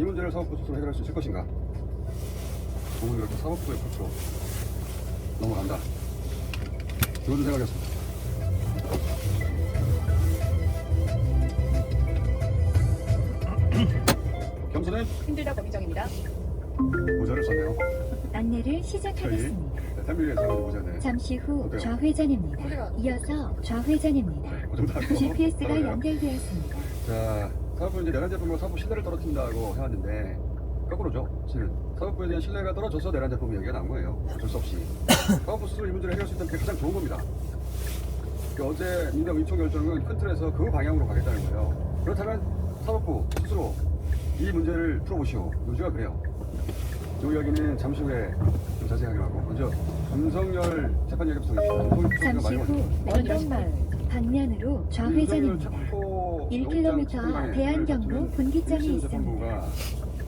이 문제를 사법부 스스로 해결할 수 있을 것인가? 부분이 이렇게 사법부의 끝으로 넘어간다. 그것도 생각했습니다. 겸손은 힘들다 범위정입니다. 모자를 썼네요. 안내를 시작하겠습니다. 태밀리에서 모자네. 잠시 후 어때요? 좌회전입니다. 이어서 좌회전입니다. 그 정도 하고. GPS가 그래요. 연결되었습니다. 자, 사법부 이제 내란 제품으로 사법부 신뢰를 떨어뜨린다고 해왔는데 거꾸로죠. 실은 사법부에 대한 신뢰가 떨어져서 내란 제품 얘기가 나온 거예요. 어쩔 수 없이. 사법부 스스로 이 문제를 해결할 수 있다는 게 가장 좋은 겁니다. 어제 민정 의총 결정은 큰 틀에서 그 방향으로 가겠다는 거예요. 그렇다면 사법부 스스로 이 문제를 풀어보시오. 요지가 그래요. 이 이야기는 잠시 후에 좀 자세히 하기로 먼저 윤석열 재판 얘기 부터 해봅시다. 잠시 후 언덕마을 방면으로 좌회전입니다. 1km 대한경로 분기점이 있습니다. 재판부가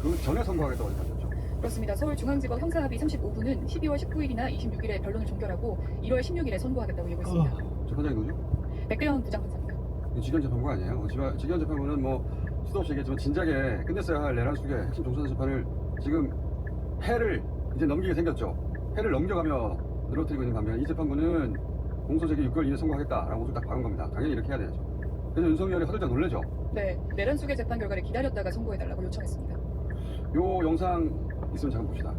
그 전에 선고하겠다고 밝혔죠. 그렇습니다. 서울중앙지법 형사합의 35부는 12월 19일이나 26일에 변론을 종결하고 1월 16일에 선고하겠다고 예고했습니다. 재판장이 누구죠? 백대현 부장판사입니다. 직위원 재판부가 아니에요. 직위원 재판부는 뭐 수도 없이 얘기했지만 진작에 끝냈어야 할 내란 수계 핵심 종사자 재판을 지금 해를 이제 넘기게 생겼죠. 해를 넘겨가며 늘어뜨리고 있는 반면 이 재판부는 공소제기 6개월 이내 선고하겠다라고 옷을 딱 박은 겁니다. 당연히 이렇게 해야 되죠. 그래서 윤석열이 화들짝 놀래죠. 네, 내란 수계 재판 결과를 기다렸다가 선고해달라고 요청했습니다. 요 영상 있으면 잠깐 봅시다.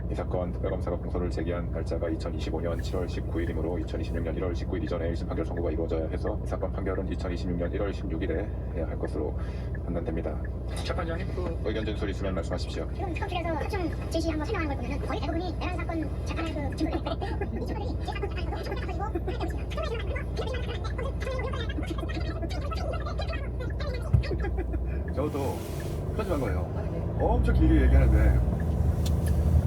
이 사건 특별검사가 공소를 제기한 날짜가 2025년 7월 19일이므로 2026년 1월 19일 이전에 1심 판결 선고가 이루어져야 해서 이 사건 판결은 2026년 1월 16일에 해야 할 것으로 판단됩니다. 재판장님, 의견 전술 있으면 말씀하십시오. 지금 특검실에서 특정 제시 한번 설명하는 걸 보면 거의 대부분이 내란 사건 재판의 그 증거들 이 증거들이 제 사건 재판에서도 엄청 가지고 저것도 편집한 거예요. 아, 네. 엄청 길게 얘기하는데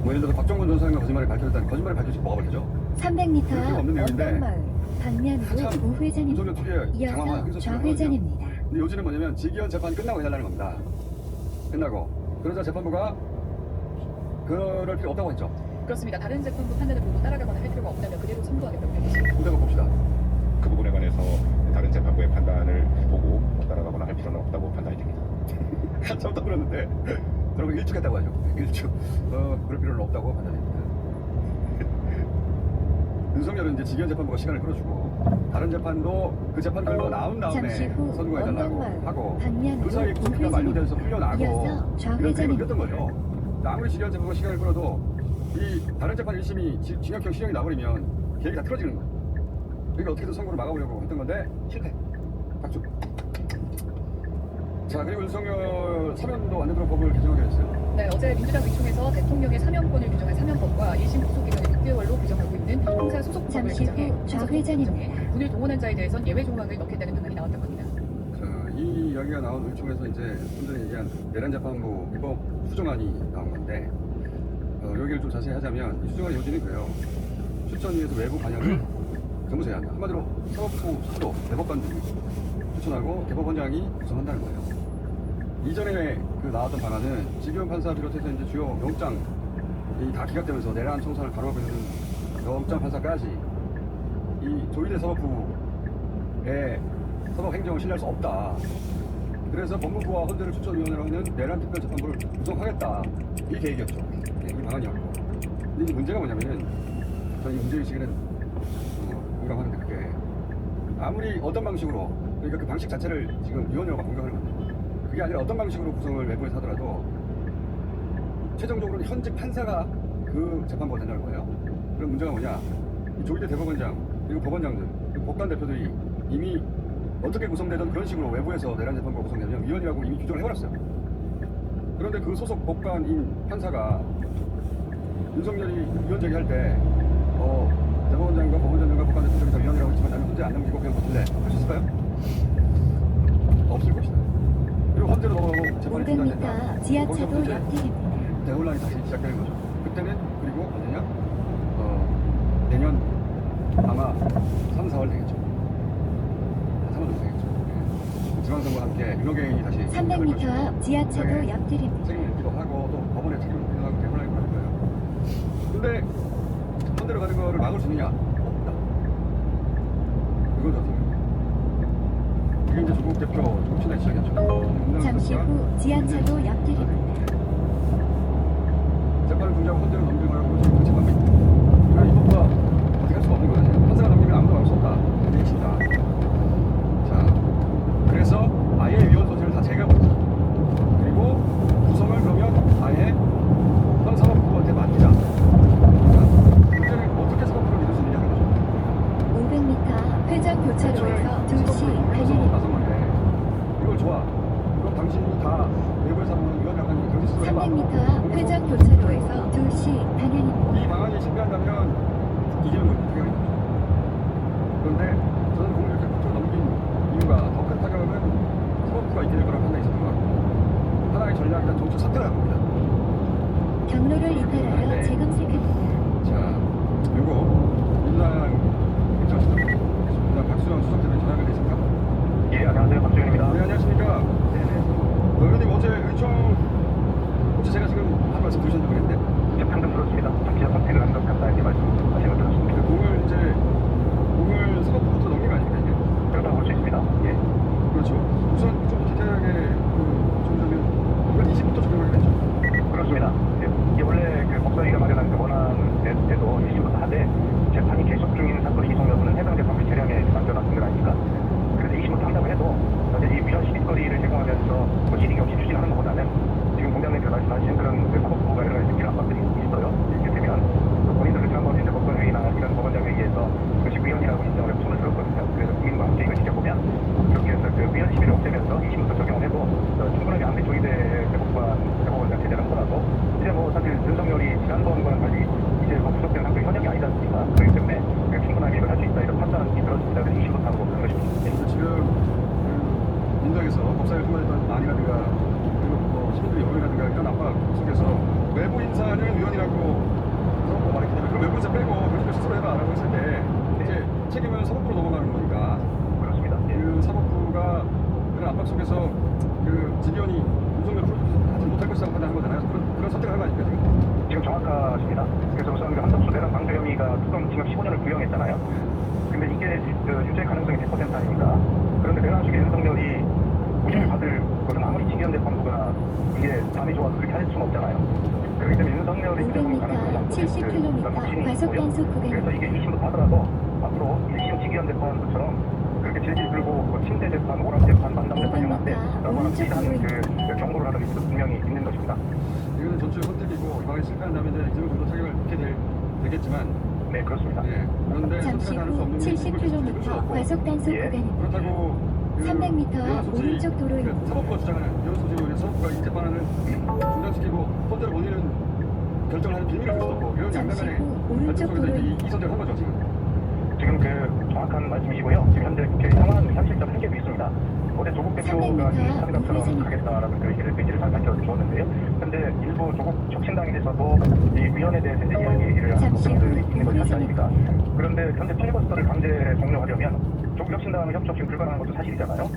뭐 예를 들어서 박정근 전 사장과 거짓말을 밝혔다는 거짓말을 밝혔지 뭐가 밝혀져? 300m 그렇게 없는 내용인데 언덕마을 방면으로 윤석열 우회전입니다. 특유의 장황한 이어서 행사 좌회전입니다. 근데 요지는 뭐냐면 직위원 재판이 끝나고 해달라는 겁니다. 끝나고 그러자 재판부가 그럴 필요 없다고 했죠. 그렇습니다. 다른 재판부 판단을 보고 따라가거나 할 필요가 없다면 그대로 선고하겠다고 했습니다. 근데 그거 봅시다. 그 부분에 관해서 다른 재판부의 판단을 보고 따라가거나 할 필요는 없다고 판단이 됩니다. 한참 떠들었는데 여러분 일축했다고 하죠. 일축. 그럴 필요는 없다고 판단합니다. 윤석열은 이제 직위원 재판부가 시간을 끌어주고 다른 재판도 그 재판 결과 나온 잠시 다음에 후 선고해달라고 언덕마을 하고 방면으로 그 사이 구속기가 만료돼서 풀려나고 이어서 이런 계획을 좌회전입니다. 뺐던 거죠. 아무리 직위원 재판부가 시간을 끌어도 이 다른 재판 1심이 징역형 실형이 나버리면 계획이 다 틀어지는 거예요. 그러니까 어떻게든 선고를 막아보려고 했던 건데 실패. 박수. 자, 그리고 윤석열 사면도 안 되도록 법을 개정하게 됐어요. 네, 어제 민주당 의총에서 대통령의 사면권을 규정한 사면법과 1심 구속기간을 6개월로 규정하고 있는 형사소송법을 잠시 후 개정해 좌회전입니다. 군을 동원한 자에 대해선 예외 조항을 넣겠다는 방안이 나왔던 겁니다. 자, 이 이야기가 나온 의총에서 이제 좀 전에 얘기한 내란 재판부 입법 수정안이 나온 건데 여기를 좀 자세히 하자면 이 수정안의 요지는 그래요. 추천위에서 외부 반영을 전부 제한한다. 한마디로 사법부 스스로 대법관들이 추천하고 대법원장이 구성한다는 거예요. 이전에 그 나왔던 방안은 직위원 판사 비롯해서 이제 주요 영장이 다 기각되면서 내란 청산을 가로하고 있는 영장 판사까지 이 조희대 사법부의 사법 행정을 신뢰할 수 없다. 그래서 법무부와 헌재를 추천위원회로 하는 내란 특별재판부를 구성하겠다. 이 계획이었죠. 이 방안이었고. 근데 이제 문제가 뭐냐면은 저희 문제의식에는 공감하는데 그게 아무리 어떤 방식으로 그러니까 그 방식 자체를 지금 위원회가 공격하는 건데 그게 아니라 어떤 방식으로 구성을 외부에서 하더라도 최종적으로는 현직 판사가 그 재판부가 된다는 거예요. 그럼 문제가 뭐냐? 이 조희대 대법원장 그리고 법원장들 그리고 법관 대표들이 이미 어떻게 구성되든 그런 식으로 외부에서 내란 재판부가 구성되면 위원이라고 이미 규정을 해버렸어요. 그런데 그 소속 법관인 판사가 윤석열이 위원 제기할 때 대법원장과 법원장과 법관 대표들이 다 위원이라고 했지만 나는 헌재 안 넘기고 그냥 버틸래 할 수 있을까요? 없을 것이다. 그리고 헌재로 넘어가고 재판이 중단된다. 500m 지하차도 거기서 이제 옆길입니다. 대혼란이 다시 시작되는 거죠. 그때는 그리고 언제냐? 내년 아마 3, 4월 되겠죠. 3월 정도 되겠죠. 예. 지방선거와 함께 윤호개인이 다시 300m 앞 지하차도 옆길입니다. 책임을 묻기도 하고 또 법원에 책임을 묻기도 하고 대혼란이 벌어질 거예요. 근데 헌대로 가는 거를 막을 수 있느냐? 없다. 이건 어떻게 이게 이제 조국 대표 조국 친의 시작이었죠. 잠시 후 지하차도 옆길입니다. 300m 앞 회전 교차로에서 2시 방향입니다. 이 방안이 실패한다면 이기는 타격이 나죠. 그런데 저는 공을 이렇게 끝으로 넘긴 이유가 더 큰 타격은 사법부가 있게 될 거라고 판단이 있었던 것 같고 하나의 전략이란 정치 사퇴라고 봅니다. 경로를 이탈하여 재검색합니다. 자, 요거 민주당 입장에서 민주당 박수영 수석대표 전화가 되십니까? 예, 안녕하세요. 박주현입니다. 네, 안녕하십니까? 의원님 어제 의총 혹시 제가 지금 한 말씀 들으셨는지 모르겠는데 제 방금 들었습니다. 정치적 선택을 한 것 같다 이렇게 말씀하시는 걸 들었습니다. 공을 사법부부터 넘긴 거 아닙니까 이게? 그렇다고 볼 수 있습니다. 예. 그렇죠. 우선 좀 디테일하게 정리하면 이건 20부터 적용하게 됐죠. 그렇습니다. 예. 이게 원래 그 법사위가 마련한 그 원안에도 20부터 하되 재판이 계속 중인 사건의 이송 여부는 해당 재판부 재량에 남겨놨던 것 아닙니까? 그래서 20부터 한다고 해도 사실 이 위헌 시비거리를 제공하면서 뭐 시딩이 없이 추진하는 것보다는 지금 공장장님께서 말씀하신 그런 그 사법부가 여러 가지 특별 압박들이 있어요. 이렇게 되면 본인들도 지난번에 이제 법관회의나 이런 법원장회의에서 그것이 위헌이라고 인정을 해서 손을 들었거든요. 그래서 국민과 함께 이걸 지켜보면 그렇게 해서 그 위헌 시비를 없애면서 20부터 적용을 해도 충분하게 안배 조이대 대법원장한테 되는 거라고 이제 뭐 사실 윤석열이 지난번과는 달리 이제 뭐 구속된 상태가 현역이 아니지 않습니까? 그렇기 때문에 충분하게 이걸 할 수 있다 이런 판단이 들었습니다. 그래서 20부터 하고 그런 것입니다. 근데 지금 민주당에서 법사위를 통과했던 안이라든가 그리고 뭐 시민들의 여론이라든가 이런 압박 속에서 외부 인사는 위헌이라고 사법부가 말했기 때문에 그럼 외부 인사 빼고 결국에 스스로 해봐라고 했을 때 이제 책임은 사법부로 넘어가는 거니까 그렇습니다. 예. 그 사법부가 그런 압박 속에서 그 직위원이 윤석열 하지 못할 것이라고 판단한 거잖아요. 그런 선택을 한 거 아닙니까 지금? 지금 정확하십니다. 그래서 우선 그 한덕수 대란 방조 혐의가 특검 징역 15년을 구형했잖아요. 근데 이게 그 유죄 가능성이 100% 아닙니까? 그런데 내가 나중에 윤석열이 무죄를 받을 것은 아무리 직위원 재판부가 이게 감이 좋아서 그렇게 할 수는 없잖아요. 그렇기 때문에 윤석열이 잡은 가능성이 70km 과속 단속 그래서 이게 2심부터 하더라도 앞으로 1심 직위원 재판부처럼 그렇게 질질 끌고 뭐 침대 재판, 오락 재판, 만담 재판 이런 안 돼. 라고 하는 비슷한 그 경고를 하는 리스크도 분명히 있는 것입니다. 이거는 전투의 선택이고 이방에 실패한다면 이제 이 정도 타격을 받게 되겠지만 네, 그렇습니다. 예. 그런데 잠시 선택을 후 할수 없는 70km 과속 단속 예. 구간입니다. 그렇다고 300m 앞 오른쪽 도로입니다. 사법부가 주장하는 이런 소식을 위해 사법부가 이 재판을 중단시키고 헌재로 올리는 결정을 하는 빌미를 줄 수도 없고 이런 잠시 양면간의 후 오른쪽 갈등 속에서 도로입니다. 이 선택을 한 거죠 지금. 지금 그 정확한 말씀이시고요. 지금 현재 국회 상황 현실적 한계도 있습니다. 어제 조국 대표가 상당처럼 가겠다라는 그 의지를 잘 밝혀주었는데요. 그런데 일부 조국 혁신당에서도 이 위원에 대해서 이제 이야기를 하는 것들이 있는 것이 사실 아닙니까? 그런데 현재 필리버스터를 강제 종료하려면 조국 혁신당은 협조 없이 불가능한 것도 사실이잖아요.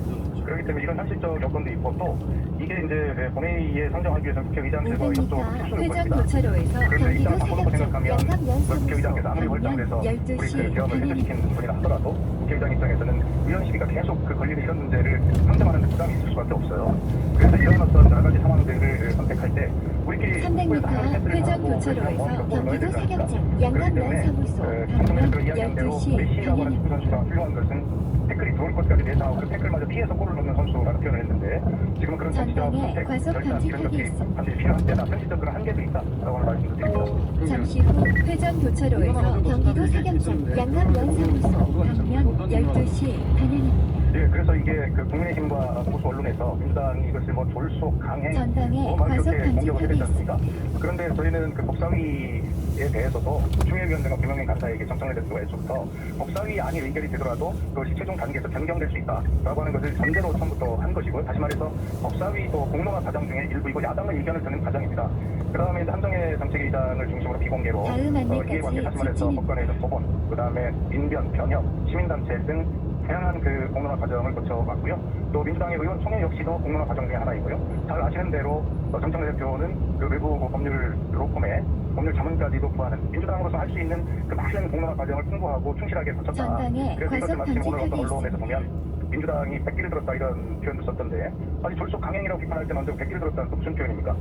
그렇기 때문에 이런 현실적 여건도 있고 또 이게 이제 본회의에 상정하기 위해서 국회의장실과 협조를 500m 필수는 회전 것입니다. 교차로에서 그런데 경기도 일단 바꿔놓고 사격장 생각하면 양강연사무소 국회의장께서 아무리 방면 월장을 해서 우리 그 12시 개혁을 방향입니다. 해제시킨 분이라 하더라도 국회의장 입장에서는 위헌 시비가 계속 그 걸리는 이런 문제를 상정하는 데 부담이 있을 수밖에 없어요. 그래서 이런 어떤 여러 가지 상황들을 선택할 때 우리끼리 300m 앞 회전 교차로에서 경기도 사격장 양강연사무소 방면 12시 메시라고 하는 축구 방향입니다. 선수가 훌륭한 것은 태클이 들어올 것까지 예상하고 그 태클마저 피해서 골을 넣는 선수라는 표현을 했는데 지금은 그런 정치적 전방에 선택, 과속 절대 방지 이런 것이 턱이 있습니다. 반드시 필요한 때다. 현실적 그런 한계도 있다라고 하는 말씀을 드립니다. 잠시 후 회전 교차로에서 경기도 사격장 양강연사무소 방면 12시 방향입니다. 예, 그래서 이게 그 국민의힘과 보수 언론에서 민주당이 이것을 뭐 졸속 강행 전방에 막 과속 이렇게 방지 공격을 턱이 해댔지 있습니다. 않습니까? 그런데 저희는 그 법사위에 대해서도 중요위원장과 김영민 간사에게 정청을 했고 애초부터 법사위 안이 의결이 되더라도 그것이 최종 단계에서 변경될 수 있다라고 하는 것을 전제로 처음부터 한 것이고 다시 말해서 법사위도 공론화 과정 중에 일부이고 야당의 의견을 듣는 과정입니다. 그 다음에 이제 한정혜 정책위의장을 중심으로 비공개로 다음 안내까지 이해관계 다시 말해서 직진입니다. 법관에서 소본, 그 다음에 민변, 변협, 시민단체 등 다양한 그 공론화 과정을 거쳐왔고요. 또 민주당의 의원 총회 역시도 공론화 과정 중에 하나이고요. 잘 아시는 대로 정청래 대표는 그 외부 법률 로펌에 법률 자문까지도 구하는 민주당으로서 할 수 있는 그 많은 공론화 과정을 풍부하고 충실하게 거쳤다. 전방에 그래서 이것을 과속 마침 오늘 방지 어떤 턱이 언론에서 있습니다. 보면 민주당이 백기를 들었다 이런 표현도 썼던데 아니 졸속 강행이라고 비판할 때는 언제 백기를 들었다는 또 무슨 표현입니까?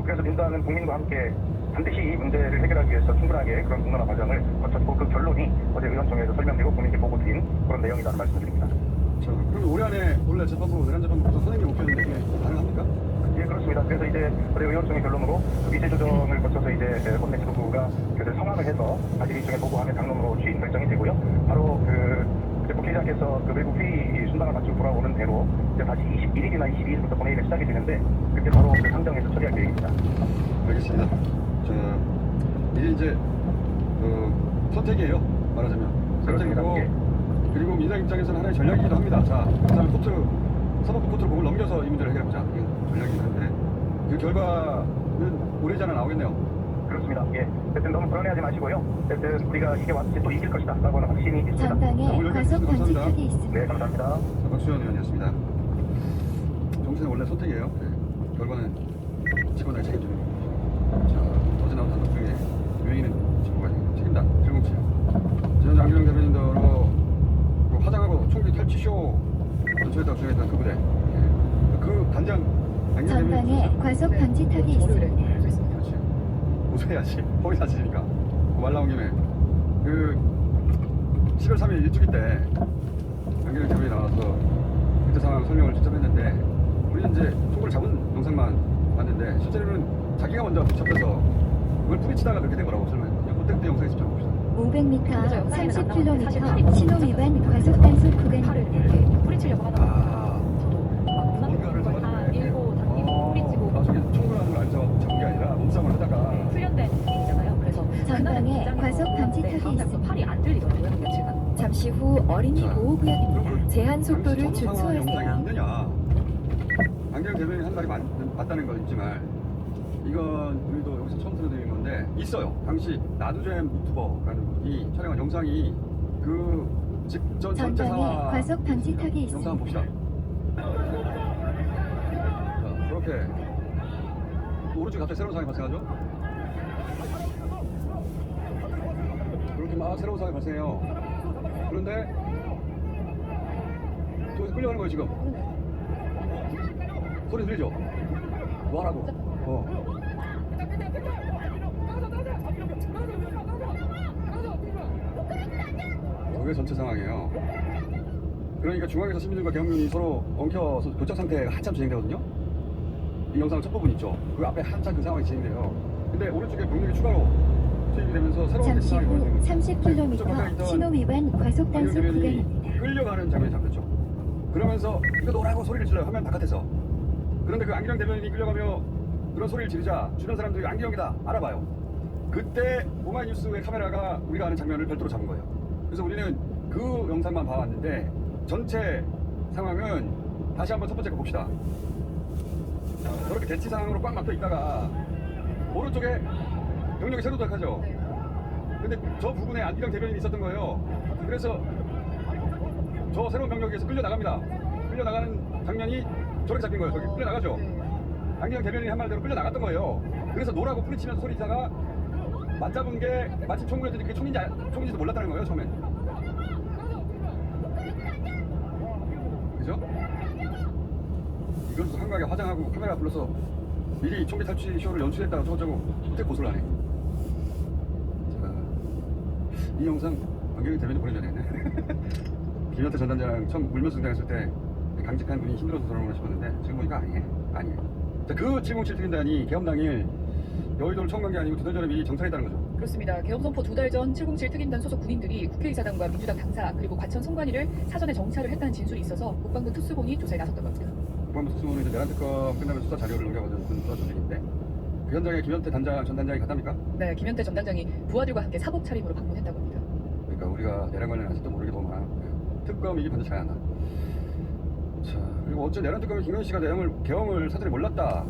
그래서 민주당은 국민과 함께 반드시 이 문제를 해결하기 위해서 충분하게 그런 공론화 과정을 거쳤고 그 결론이 어제 의원총회에서 설명되고 국민께 보고 드린 그런 내용이라는 말씀드립니다. 자, 그럼 올해 안에 원래 재판부 내란 재판부터 선행이 목표인데 이게 가능합니까? 예, 그렇습니다. 그래서 이제 어제 의원총회 결론으로 그 미세 조정을 거쳐서 이제 원내 지도부가 그 성황을 해서 사실 일종의 보고하면 당론으로 취임 결정이 되고요. 바로 그 국회 시장께서 그 외국 회의 순방을 마치고 돌아오는 대로 이제 다시 21일이나 22일부터 본회의가 시작이 되는데 그때 바로 그 상정해서 처리할 계획입니다. 알겠습니다. 자, 이게 이제 선택이에요. 말하자면 그렇습니다. 선택이고 예. 그리고 민주당 입장에서는 하나의 전략이기도 합니다. 자, 그 다음에 사법부 코트로 공을 넘겨서 이 문제를 해결해보자. 이게 전략이긴 한데 그 결과는 오래지 않아 나오겠네요. 그렇습니다. 예. 어쨌든 너무 불안해하지 마시고요. 어쨌든 우리가 이게 왔을 때 또 이길 것이다 라고는 확신이 있습니다. 전방에 과속 방지턱이 있습니다. 네, 감사합니다. 자, 박수현 의원이었습니다. 정치는 원래 선택이에요. 네. 결과는 직권을 책임지는 거고. 자, 어제 나온 단독 중에 유행이는 정부가 책임다. 707. 지난 장기영 대변인더러 그 화장하고 총기 탈취쇼 연출했다고 주장했던 그 부대. 예. 그 단장 장기영 전방에 대변인 과속 방지턱이 월요일에 있습니다. 알고 있습니다. 그렇지. 우세해야지. 허위 사실이니까. 말 나온 김에 그 10월 3일 일주기 때 장기영 대변인이 나와서 그때 상황 설명을 직접 했는데 우리는 이제 총구를 잡은 영상만 봤는데 실제로는 자기가 먼저 잡혀서 그걸 뿌리치다가 그렇게 된 거라고 설명했거든요. 그때 영상에 집중해봅시다. 500m, 맞아요. 사실 30km 신호 위반 과속 단속 팔을 구간입니다. 이렇게 뿌리치려고 하다가 아, 저도 막 뭔가를 문학을 다 잡았는데. 밀고 당기고 뿌리치고 나중에 총구라는 걸 안 잡은 게 아니라 몸싸움을 하다가 훈련된 있잖아요. 그래서 전방에 과속 방지턱이 있습니다. 팔이 안 들리더라고요. 며칠간. 잠시 후 어린이 자, 보호구역입니다. 제한 속도를 당시 전후 상황 영상이 준수하세요. 있느냐? 안경 대변인 한 말이 맞다는 건 있지만 이건 우리도 여기서 처음 들어드리는 건데 있어요. 당시 나두잼 유튜버라는 분이 촬영한 영상이 그 직전 전체 전방에 상황 과속 방지턱이 영상 있습니다. 한번 봅시다. 자, 그렇게 오른쪽에 갑자기 새로운 상황이 발생하죠? 그렇게 막 새로운 상황이 발생해요. 그런데 저기서 끌려가는 거예요 지금. 소리 들리죠? 뭐 하라고? 그게 전체 상황이에요. 그러니까 중앙에서 시민들과 계엄군이 서로 엉켜서 교착 상태가 한참 진행되거든요. 이 영상 첫 부분 있죠. 그 앞에 한참 그 상황이 진행돼요. 근데 오른쪽에 병력이 추가로 투입이 되면서 새로운 잠시 상황이 후 벌어지는 거예요. 30km 신호 위반 과속 단속 대변인이 구간입니다. 끌려가는 장면이 잡혔죠. 그러면서 이거 놓으라고 소리를 질러요. 화면 바깥에서. 그런데 그 안기령 대변인이 끌려가며 그런 소리를 지르자 주변 사람들이 안기령이다 알아봐요. 그때 오마이뉴스의 카메라가 우리가 아는 장면을 별도로 잡은 거예요. 그래서 우리는 그 영상만 봐왔는데 전체 상황은 다시 한번 첫 번째 거 봅시다. 저렇게 대치 상황으로 꽉 막혀 있다가 오른쪽에 병력이 새로 도착하죠. 네. 근데 저 부분에 안기령 대변인이 있었던 거예요. 그래서 저 새로운 병력에서 끌려나갑니다. 끌려나가는 장면이 저렇게 잡힌 거예요. 저기 끌려나가죠. 네. 안기령 대변인이 한 말대로 끌려나갔던 거예요. 그래서 노라고 뿌리치면서 소리자가 맞잡은 게 마침 총구였더니 그게 총인지도 몰랐다는 거예요 처음엔. 그죠? 이것도 한가하게 화장하고 카메라 불러서 미리 총기 탈취 쇼를 연출했다가 저쩌고 어떻게 고소를 안 해? 자, 이 영상 안기령 대변인 보내줘야 되겠네. 김현태 전 단장 처음 울면서 등장했을 때 강직한 분이 힘들어서 돌아오나 싶었는데 지금 보니까 아니에요. 자, 그 707 특임단이 개엄 당일 여의도를 처음 간 게 아니고 2달 전에 미리 정찰했다는 거죠. 그렇습니다. 계엄 선포 2달 전 707 특임단 소속 군인들이 국회의사당과 민주당 당사 그리고 과천 선관위를 사전에 정찰을 했다는 진술이 있어서 국방부 특수본이 조사에 나섰던 겁니다. 국방부 특수본은 이제 내란 특검 끝나면 수사 자료를 넘겨받은 수사 조직인데 그 현장에 김현태 단장 전 단장이 갔답니까? 네, 김현태 전 단장이 부하들과 함께 사복 차림으로 방문했다고 합니다. 그러니까 우리가 내란 관련 아직도 모르게 너무 많아. 특검 이게 반드시 가야 한다. 자, 그리고 어째 내란 특검이 김현 씨가 계엄을 사전에 몰랐다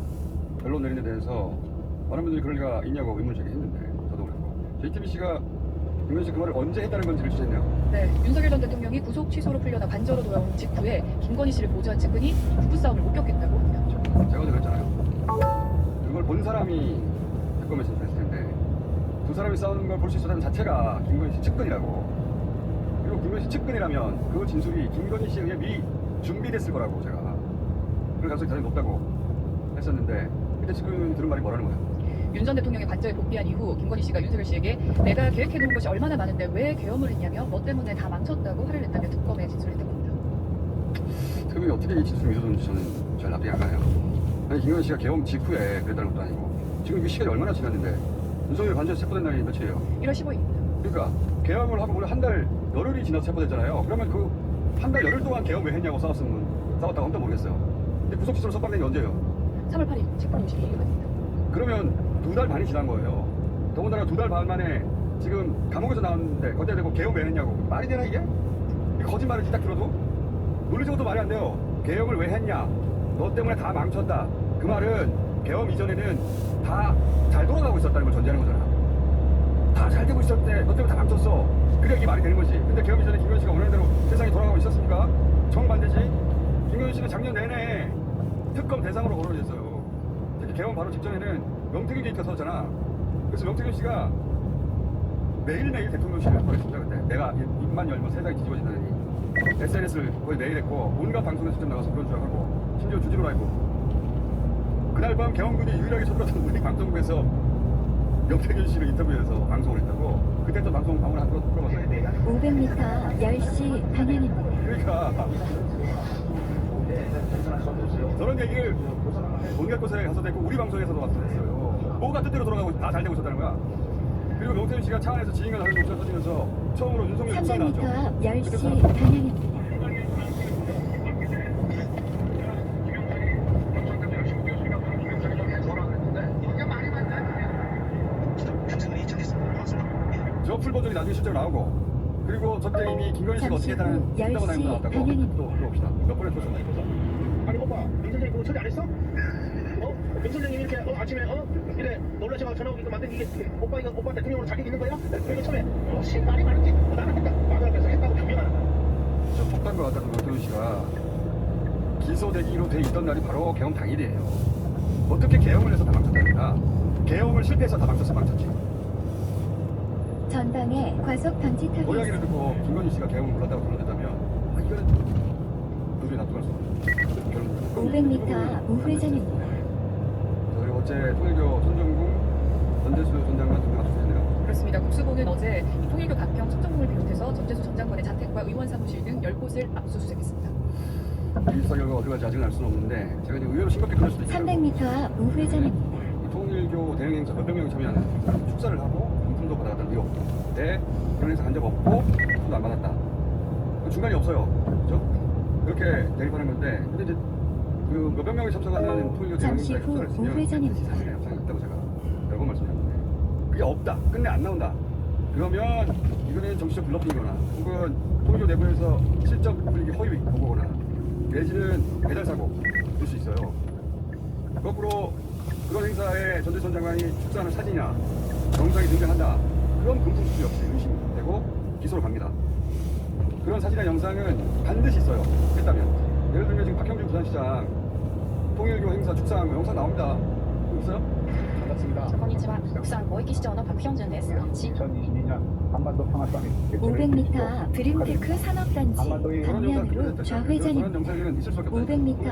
결론 내린 데 대해서 많은 분들이 그럴 리가 있냐고 의문을 제기했는데 저도 그랬고 JTBC가 김현 씨 그 말을 언제 했다는 건지를 취재했네요. 네, 윤석열 전 대통령이 구속 취소로 풀려나 관저로 돌아온 직후에 김건희 씨를 보좌한 측근이 부부싸움을 목격했다고 합니다. 제가 어제 그랬잖아요. 그걸 본 사람이 특검에 진술했을 텐데 두 사람이 싸우는 걸 볼 수 있었다는 자체가 김건희 씨 측근이라고. 그리고 김건희 씨 측근이라면 그 진술이 김건희 씨에 의해 미리 준비됐을 거라고 제가 그럴 가능성이 대단히 높다고 했었는데 그때 측근이 들은 말이 뭐라는 거예요? 윤 전 대통령이 관저에 복귀한 이후 김건희 씨가 윤석열 씨에게 내가 계획해놓은 것이 얼마나 많은데 왜 계엄을 했냐며 뭐 때문에 다 망쳤다고 화를 냈다며 특검에 진술했다고 합니다. 특검이 어떻게 이 진술을 믿어줬는지 저는 잘 납득이 안 가요. 아니 김건희 씨가 계엄 직후에 그랬다는 것도 아니고 지금 이 시간이 얼마나 지났는데 윤석열 관저에서 체포된 날이 며칠이에요? 1월 15일입니다. 그러니까 계엄을 하고 무려 한 달 열흘이 지나서 체포됐잖아요. 그러면 그 한 달 열흘 동안 계엄 왜 했냐고 싸웠다고 아무도 모르겠어요. 근데 구속시설 석방된 게 언제예요? 3월 8일 책방 52일입니다. 그러면 2달 반이 지난 거예요. 더군다나 2달 반 만에 지금 감옥에서 나왔는데 거기다 대고 계엄 왜 했냐고. 말이 되나 이게? 거짓말을 딱 들어도 논리적으로도 말이 안 돼요. 계엄을 왜 했냐? 너 때문에 다 망쳤다. 그 말은 계엄 이전에는 다 잘 돌아가고 있었다는 걸 전제하는 거잖아. 다 잘 되고 있었대. 너 때문에 다 망쳤어. 그래 이게 말이 되는 거지. 근데 계엄 이전에 김건희 씨가 원하는 대로 세상이 돌아가고 있었습니까? 정반대지. 김건희 씨는 작년 내내 특검 대상으로 거론됐어요. 특히 계엄 바로 직전에는 명태균 게이트가 터졌잖아. 그래서 명태균 씨가 매일매일 대통령실을 보냈습니다. 그때 내가 입만 열면 세상이 뒤집어진다더니 SNS를 거의 매일 했고 온갖 방송에 직접 나가서 그런 주장하고 심지어 주지로 라이브. 그날 밤 계엄군이 유일하게 쳐들었던 우리 방송국에서 명태균 씨를 인터뷰해서 방송을 했다고. 그때 또 방송 방을 한 끌어봤어요. 500m 10시 방향입니다. 그러니까 저런 얘기를 온갖 곳에 가서 됐고 우리 방송에서도 와서 했어요. 뭐가 뜻대로 돌아가고 다 잘 되고 있었다는 거야. 그리고 명태균 씨가 차 안에서 지인과 다른 목소리 터지면서 처음으로 윤석열 목소리 300m 나왔죠. 10시 방향입니다. 저 풀 버전이 나중에 실제로 나오고 그리고 저때 이미 김건희 씨가 어떻게 했다는 했다고 나온 거 나왔다고. 또 봅시다. 몇 번에 터졌나 이거. 아니 오빠 민 선생님 그거 처리 안 했어? 민 선생님 이렇게 아침에 이래 놀라셔서 전화 오기도 만든 이게 오빠 이거 오빠 대통령으로 자격 있는 거야? 그리고 처음에 말이 많은지 나는 했다 막으라면서 했다고 변명하는 거야. 저 폭탄 것 같다는 명태균 씨가 기소되기로 돼 있던 날이 바로 계엄 당일이에요. 어떻게 계엄을 해서 다 망쳤답니까? 계엄을 실패해서 다 망쳤지. 전방에 과속 방지 그 이야기를 타겟 듣고 김건희 씨가 계엄을 몰랐다고 그러는다면 이거는 도저히 납득할 수 없는 결론입니다. 500m 우회전입니다. 그리고 어제 통일교 손정국 전재수 전 장관 등등 압수수색했네요. 그렇습니다. 국수부는 어제 이 통일교 가평 청정동을 비롯해서 전재수 전 장관의 자택과 의원 사무실 등 10곳을 압수수색했습니다. 이 수사 결과가 어디 갈지 아직은 알 수는 없는데 제가 이제 의외로 심각해 그럴 수도 있어요. 300m 우회전입니다. 이 통일교 대형 행사 몇백 명이 참여하는 축사를 하고 금품도 받아갔다는 의혹. 네, 그런 행사 간 적 없고 돈도 안 받았다. 그 중간이 없어요. 그렇죠? 그렇게 대립하는 건데 근데 이제 그 몇백 명이 참석하는 통일교 대형 잠시 행사에 후 축사를 했으면 우회전입니다. 사실에 영상이 있다고 제가 여러 번 말씀드렸는데 그게 없다. 끝내 안 나온다. 그러면 이거는 정치적 블러핑이거나 혹은 통일교 내부에서 실적 분위기 허위 보고거나 내지는 배달 사고 될 수 있어요. 거꾸로 그런 행사에 전재수 전 장관이 축사하는 사진이나 영상이 등장한다. 그럼 금품 수수 역시 의심되고 기소로 갑니다. 그런 사진이나 영상은 반드시 있어요. 했다면 예를 들면 지금 박형준 부산시장 통일교 행사 축사한 거 영상 나옵니다. 있어요? 반갑습니다. こんにちは。国産貿易市長のパクヒョンジュンです。 2022년 한반도 평화 서밋 500m 브림테크 산업단지 그런 방면으로 그런 좌회전입니다. 영상에는 있을 수밖에 없어요. 500m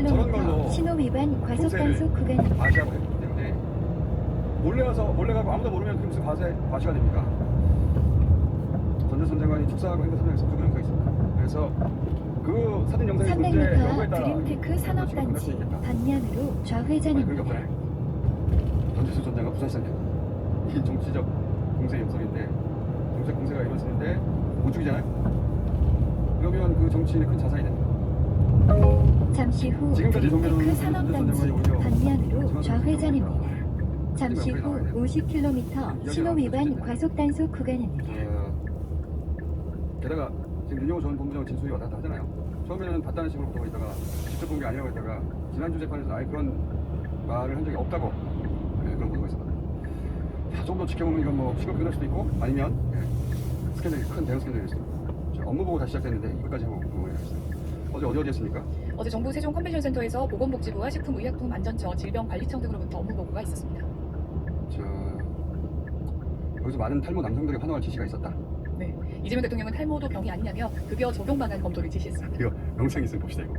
저런 걸로 50km 신호 위반 과속 단속 구간입니다. 과시하고 했기 때문에 몰래 가고 아무도 모르면 그게 무슨 과시가 됩니까? 전재수 전 장관이 축사하고 행사 참여해서 찍은 영상이 있습니다. 그래서 그 사진 영상의 존재 여부에 300m 따라 브림테크 산업단지 방면으로 그런 게 좌회전입니다. 없잖아요. 전재수 전 장관 부산시장입니다. 이게 정치적 공세의 역설인데 정치적 공세가 이루어지는데 못 죽이잖아요. 그러면 그 정치인의 큰 자산이 됩니다. 잠시 후 지금까지 브림테크 정계동 산업단지 전 장관이 방면으로 오히려 좌회전입니다. 잠시 후 50km 신호 위반 과속 단속 구간입니다. 게다가 지금 윤영호 전 본부장 진술이 왔다 갔다 하잖아요. 처음에는 봤다는 식으로 보고 있다가 직접 본 게 아니라고 했다가 지난주 재판에서 아예 그런 말을 한 적이 없다고 그런 보도가 있습니다. 좀 더 지켜보면 이건 뭐 시간 끝날 수도 있고 아니면 스캔들이 큰 대형 스캔들이 있습니다. 업무 보고 다시 시작됐는데 이것까지 하고 있어요. 어제 어디 했습니까? 어제 정부 세종 컨벤션센터에서 보건복지부와 식품의약품안전처, 질병관리청 등으로부터 업무 보고가 있었습니다. 여기서 많은 탈모 남성들이 환호할 지시가 있었다. 네, 이재명 대통령은 탈모도 병이 아니냐며 급여 적용 방안 검토를 지시했습니다. 이거 영상 있으면 봅시다 이거.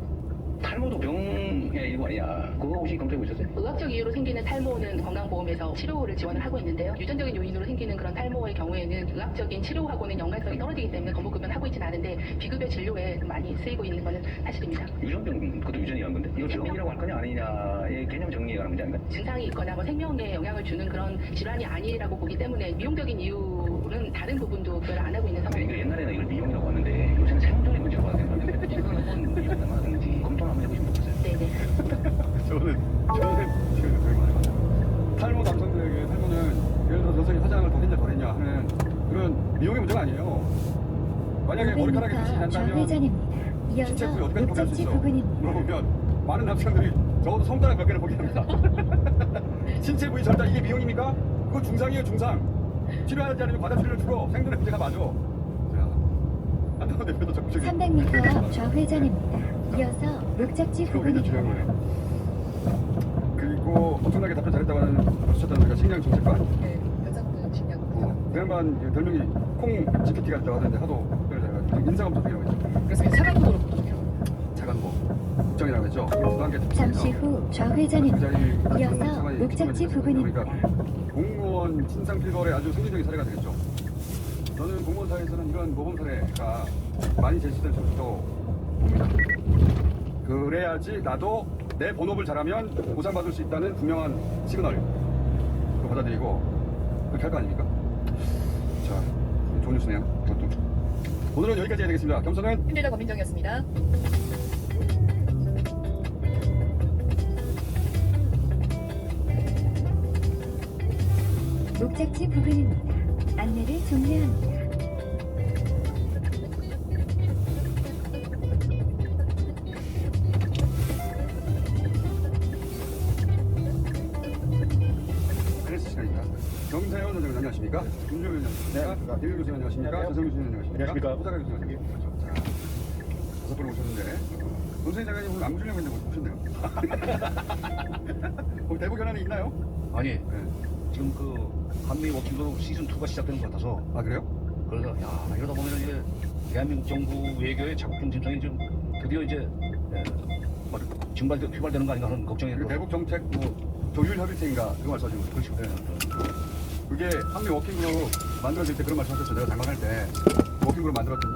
탈모도 병의 일부 아니야. 그거 혹시 검토해 보셨어요? 의학적 이유로 생기는 탈모는 건강보험에서 치료를 지원을 하고 있는데요. 유전적인 요인으로 생기는 그런 탈모의 경우에는 의학적인 치료하고는 연관성이 떨어지기 때문에 건보급여는 하고 있지는 않은데 비급여 진료에 많이 쓰이고 있는 것은 사실입니다. 유전병 그것도 유전이 한 건데 이거 병이라고 할 거냐 아니냐의 개념 정리에 관한 문제 아닌가? 증상이 있거나 뭐 생명에 영향을 주는 그런 질환이 아니라고 보기 때문에 미용적인 이유는 다른 부분도 급여를 안 하고 있는 근데 상황입니다. 이거 옛날에는 이걸 미용이라고 하는데 요새는 생존의 문제가 검토를 한번 해보시면 좋겠어요. 네네. 저는 지금 되게 많이 봤어요. 탈모 남성들에게 탈모는 예를 들어 여성이 화장을 더 했냐 덜 했냐 하는 그런 미용의 문제가 아니에요. 만약에 머리카락이 빛이 500m 난다면 좌회전입니다. 신체 이어서 부위 어디까지 포기할 수 목적지 있어? 부근입니다. 물어보면 많은 남성들이 적어도 손가락 몇 개를 포기합니다. 신체 부위 절단 이게 미용입니까? 그거 중상이에요 중상. 치료하지 않으면 과다 치료를 주고 생존의 문제가 맞아. 자, 한동훈 대표도 적극적인 300m 좌회전입니다. 이어서 목적지 이거 우리가 중요한 부근입니다. 거예요. 그리고 엄청나게 답변 잘했다고 하는 주셨던 우리가 식량 정책관. 네, 여자분 식량. 그 양반 별명이 콩 GPT가 있다고 하던데 하도 답변을 잘해가지고 인사검토 중이라고 했죠. 그래서 차관도로 보통이라고. 차관보 국정이라고 했죠. 그래서 한개 잠시 후 그 좌회전입니다. 자리 이어서 차관이 목적지 직원이 부근입니다. 그러니까 공무원 신상 필거래 아주 생리적인 사례가 되겠죠. 저는 공무원 사회에서는 이런 모범 사례가 많이 제시될 적도 봅니다. 그래야지 나도 내 본업을 잘하면 보상받을 수 있다는 분명한 시그널 그거 받아들이고 그렇게 할 거 아닙니까? 자, 좋은 뉴스네요. 그것도. 오늘은 여기까지 해야 되겠습니다. 겸손은 힘들다 권민정이었습니다. 목적지 부근입니다. 안내를 종료합니다. 그래서 시간입니다. 정세현 선생님 안녕하십니까? 김종현 안녕하십니까? 김일 교수님 안녕하십니까? 전성규 교수님 안녕하십니까? 호사가 교수님 안녕하십니까? 자, 5분을 오셨는데 전세현 장관님 오늘 안무 주려고 했는데 오셨네요. 그럼 대북 현안이 있나요? 아니, 네. 지금 그 한미 워킹그룹 시즌2가 시작되는 것 같아서 아 그래요? 그래서 야 이러다 보면 이제 대한민국 정부 외교의 자국경 진정이 좀 드디어 이제 뭐 휘발되는 거 아닌가 하는 걱정이 그 들어서. 대북 정책 뭐 조율 협의체인가 그거 말씀하시는 거죠? 그렇죠. 네. 그게 한미 워킹그룹 만들어질 때 그런 말씀하셨죠. 내가 장관할 때 워킹그룹 만들었더니